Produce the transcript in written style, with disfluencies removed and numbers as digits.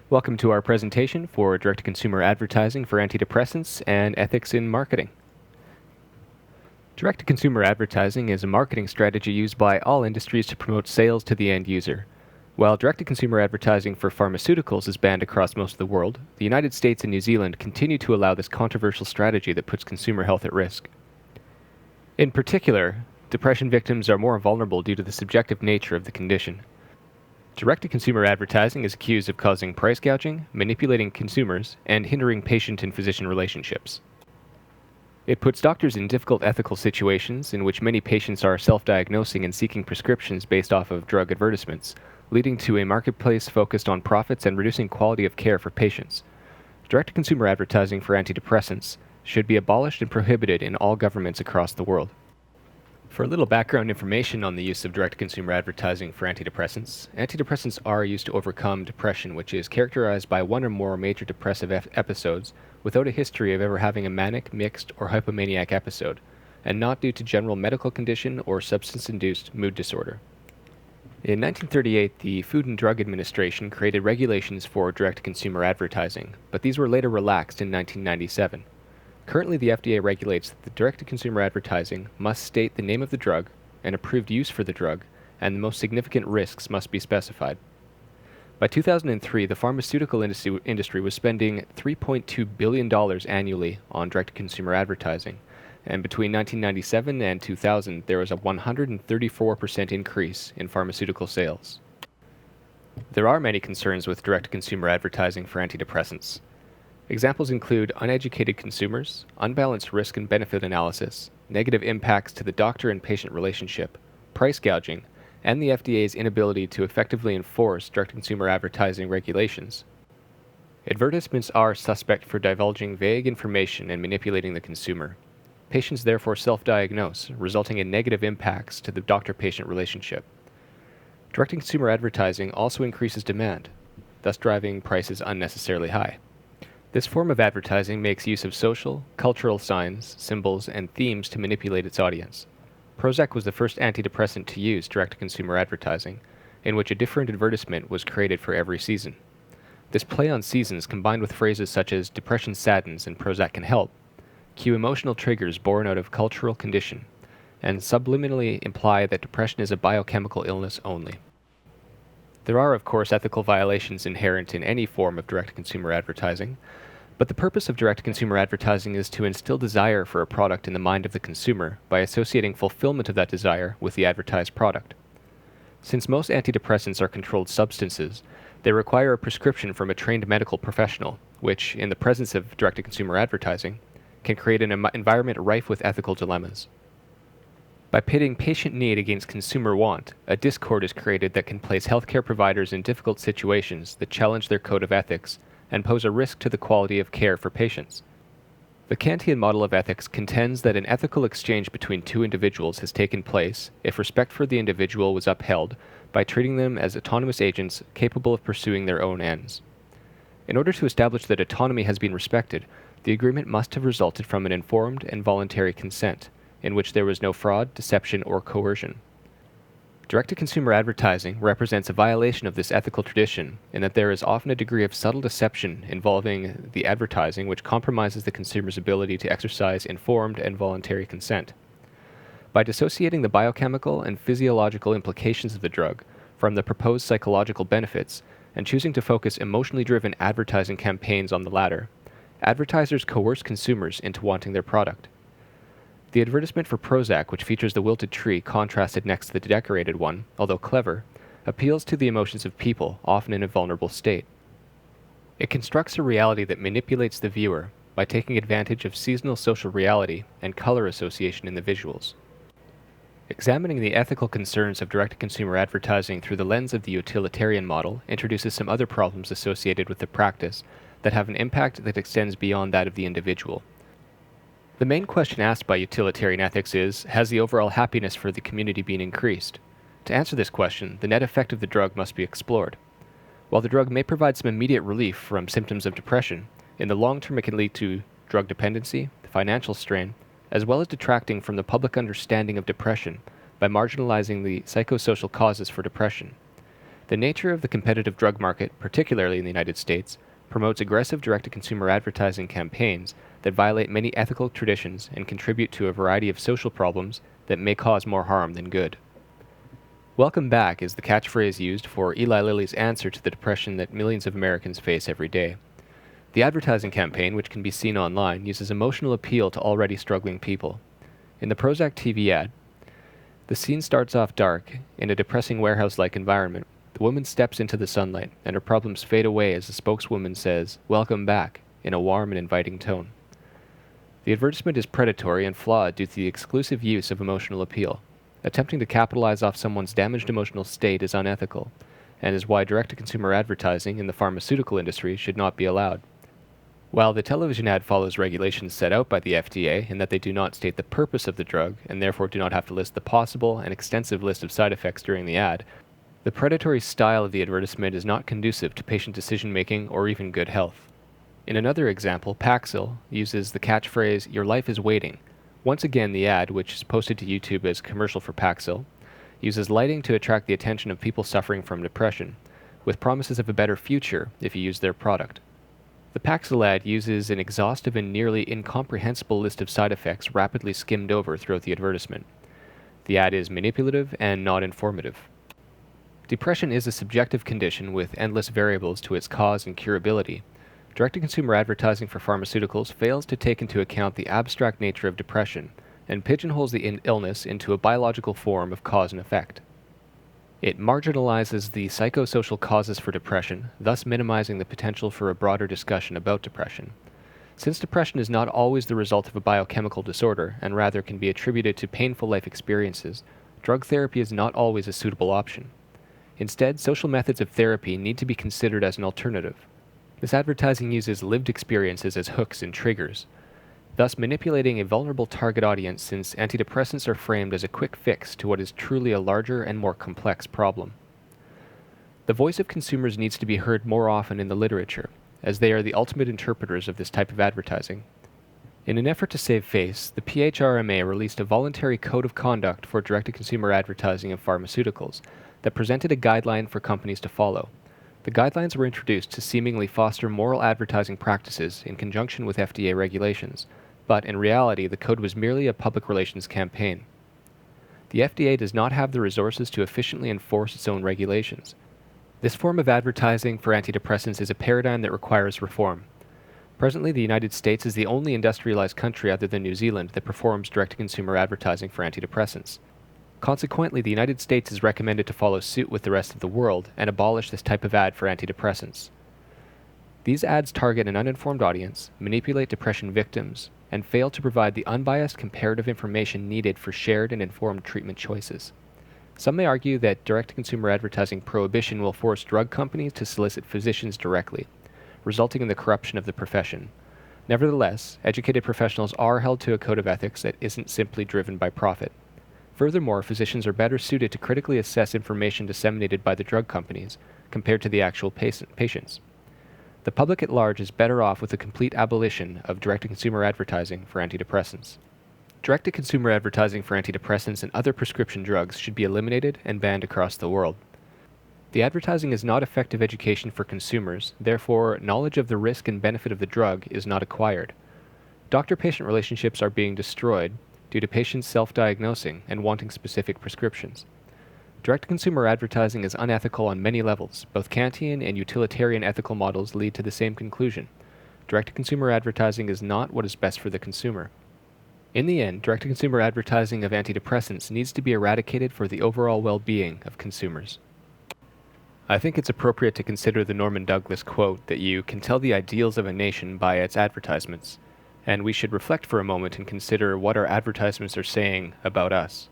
Welcome to our presentation for direct-to-consumer advertising for antidepressants and ethics in marketing. Direct-to-consumer advertising is a marketing strategy used by all industries to promote sales to the end user. While direct-to-consumer advertising for pharmaceuticals is banned across most of the world, the United States and New Zealand continue to allow this controversial strategy that puts consumer health at risk. In particular, depression victims are more vulnerable due to the subjective nature of the condition. Direct-to-consumer advertising is accused of causing price gouging, manipulating consumers, and hindering patient and physician relationships. It puts doctors in difficult ethical situations in which many patients are self-diagnosing and seeking prescriptions based off of drug advertisements, leading to a marketplace focused on profits and reducing quality of care for patients. Direct-to-consumer advertising for antidepressants should be abolished and prohibited in all governments across the world. For a little background information on the use of direct-to-consumer advertising for antidepressants, antidepressants are used to overcome depression, which is characterized by one or more major depressive episodes without a history of ever having a manic, mixed, or hypomaniac episode, and not due to general medical condition or substance-induced mood disorder. In 1938, the Food and Drug Administration created regulations for direct-to-consumer advertising, but these were later relaxed in 1997. Currently, the FDA regulates that the direct-to-consumer advertising must state the name of the drug, an approved use for the drug, and the most significant risks must be specified. By 2003, the pharmaceutical industry was spending $3.2 billion annually on direct-to-consumer advertising, and between 1997 and 2000, there was a 134% increase in pharmaceutical sales. There are many concerns with direct-to-consumer advertising for antidepressants. Examples include uneducated consumers, unbalanced risk and benefit analysis, negative impacts to the doctor and patient relationship, price gouging, and the FDA's inability to effectively enforce direct-to-consumer advertising regulations. Advertisements are suspect for divulging vague information and manipulating the consumer. Patients therefore self-diagnose, resulting in negative impacts to the doctor-patient relationship. Direct-to-consumer advertising also increases demand, thus driving prices unnecessarily high. This form of advertising makes use of social, cultural signs, symbols, and themes to manipulate its audience. Prozac was the first antidepressant to use direct-to-consumer advertising, in which a different advertisement was created for every season. This play on seasons, combined with phrases such as "depression saddens" and "Prozac can help," cue emotional triggers born out of cultural condition, and subliminally imply that depression is a biochemical illness only. There are, of course, ethical violations inherent in any form of direct-to-consumer advertising, but the purpose of direct-to-consumer advertising is to instill desire for a product in the mind of the consumer by associating fulfillment of that desire with the advertised product. Since most antidepressants are controlled substances, they require a prescription from a trained medical professional, which, in the presence of direct-to-consumer advertising, can create an environment rife with ethical dilemmas. By pitting patient need against consumer want, a discord is created that can place healthcare providers in difficult situations that challenge their code of ethics and pose a risk to the quality of care for patients. The Kantian model of ethics contends that an ethical exchange between two individuals has taken place if respect for the individual was upheld by treating them as autonomous agents capable of pursuing their own ends. In order to establish that autonomy has been respected, the agreement must have resulted from an informed and voluntary consent, in which there was no fraud, deception, or coercion. Direct-to-consumer advertising represents a violation of this ethical tradition in that there is often a degree of subtle deception involving the advertising which compromises the consumer's ability to exercise informed and voluntary consent. By dissociating the biochemical and physiological implications of the drug from the proposed psychological benefits and choosing to focus emotionally driven advertising campaigns on the latter, advertisers coerce consumers into wanting their product. The advertisement for Prozac, which features the wilted tree contrasted next to the decorated one, although clever, appeals to the emotions of people, often in a vulnerable state. It constructs a reality that manipulates the viewer by taking advantage of seasonal social reality and color association in the visuals. Examining the ethical concerns of direct-to-consumer advertising through the lens of the utilitarian model introduces some other problems associated with the practice that have an impact that extends beyond that of the individual. The main question asked by utilitarian ethics is, has the overall happiness for the community been increased? To answer this question, the net effect of the drug must be explored. While the drug may provide some immediate relief from symptoms of depression, in the long term it can lead to drug dependency, financial strain, as well as detracting from the public understanding of depression by marginalizing the psychosocial causes for depression. The nature of the competitive drug market, particularly in the United States, promotes aggressive direct-to-consumer advertising campaigns that violate many ethical traditions and contribute to a variety of social problems that may cause more harm than good. Welcome back is the catchphrase used for Eli Lilly's answer to the depression that millions of Americans face every day. The advertising campaign, which can be seen online, uses emotional appeal to already struggling people. In the Prozac TV ad, the scene starts off dark, in a depressing warehouse-like environment. The woman steps into the sunlight, and her problems fade away as the spokeswoman says, "Welcome back," in a warm and inviting tone. The advertisement is predatory and flawed due to the exclusive use of emotional appeal. Attempting to capitalize off someone's damaged emotional state is unethical, and is why direct-to-consumer advertising in the pharmaceutical industry should not be allowed. While the television ad follows regulations set out by the FDA in that they do not state the purpose of the drug and therefore do not have to list the possible and extensive list of side effects during the ad, the predatory style of the advertisement is not conducive to patient decision-making or even good health. In another example, Paxil uses the catchphrase, "Your life is waiting." Once again, the ad, which is posted to YouTube as a commercial for Paxil, uses lighting to attract the attention of people suffering from depression, with promises of a better future if you use their product. The Paxil ad uses an exhaustive and nearly incomprehensible list of side effects rapidly skimmed over throughout the advertisement. The ad is manipulative and not informative. Depression is a subjective condition with endless variables to its cause and curability. Direct-to-consumer advertising for pharmaceuticals fails to take into account the abstract nature of depression and pigeonholes the illness into a biological form of cause and effect. It marginalizes the psychosocial causes for depression, thus minimizing the potential for a broader discussion about depression. Since depression is not always the result of a biochemical disorder and rather can be attributed to painful life experiences, drug therapy is not always a suitable option. Instead, social methods of therapy need to be considered as an alternative. This advertising uses lived experiences as hooks and triggers, thus manipulating a vulnerable target audience since antidepressants are framed as a quick fix to what is truly a larger and more complex problem. The voice of consumers needs to be heard more often in the literature, as they are the ultimate interpreters of this type of advertising. In an effort to save face, the PHRMA released a voluntary code of conduct for direct-to-consumer advertising of pharmaceuticals that presented a guideline for companies to follow. The guidelines were introduced to seemingly foster moral advertising practices in conjunction with FDA regulations, but in reality the code was merely a public relations campaign. The FDA does not have the resources to efficiently enforce its own regulations. This form of advertising for antidepressants is a paradigm that requires reform. Presently, the United States is the only industrialized country other than New Zealand that performs direct-to-consumer advertising for antidepressants. Consequently, the United States is recommended to follow suit with the rest of the world and abolish this type of ad for antidepressants. These ads target an uninformed audience, manipulate depression victims, and fail to provide the unbiased comparative information needed for shared and informed treatment choices. Some may argue that direct-to-consumer advertising prohibition will force drug companies to solicit physicians directly, resulting in the corruption of the profession. Nevertheless, educated professionals are held to a code of ethics that isn't simply driven by profit. Furthermore, physicians are better suited to critically assess information disseminated by the drug companies compared to the actual patients. The public at large is better off with a complete abolition of direct-to-consumer advertising for antidepressants. Direct-to-consumer advertising for antidepressants and other prescription drugs should be eliminated and banned across the world. The advertising is not effective education for consumers, therefore knowledge of the risk and benefit of the drug is not acquired. Doctor-patient relationships are being destroyed due to patients self-diagnosing and wanting specific prescriptions. Direct-to-consumer advertising is unethical on many levels. Both Kantian and utilitarian ethical models lead to the same conclusion. Direct-to-consumer advertising is not what is best for the consumer. In the end, direct-to-consumer advertising of antidepressants needs to be eradicated for the overall well-being of consumers. I think it's appropriate to consider the Norman Douglas quote that you can tell the ideals of a nation by its advertisements, and we should reflect for a moment and consider what our advertisements are saying about us.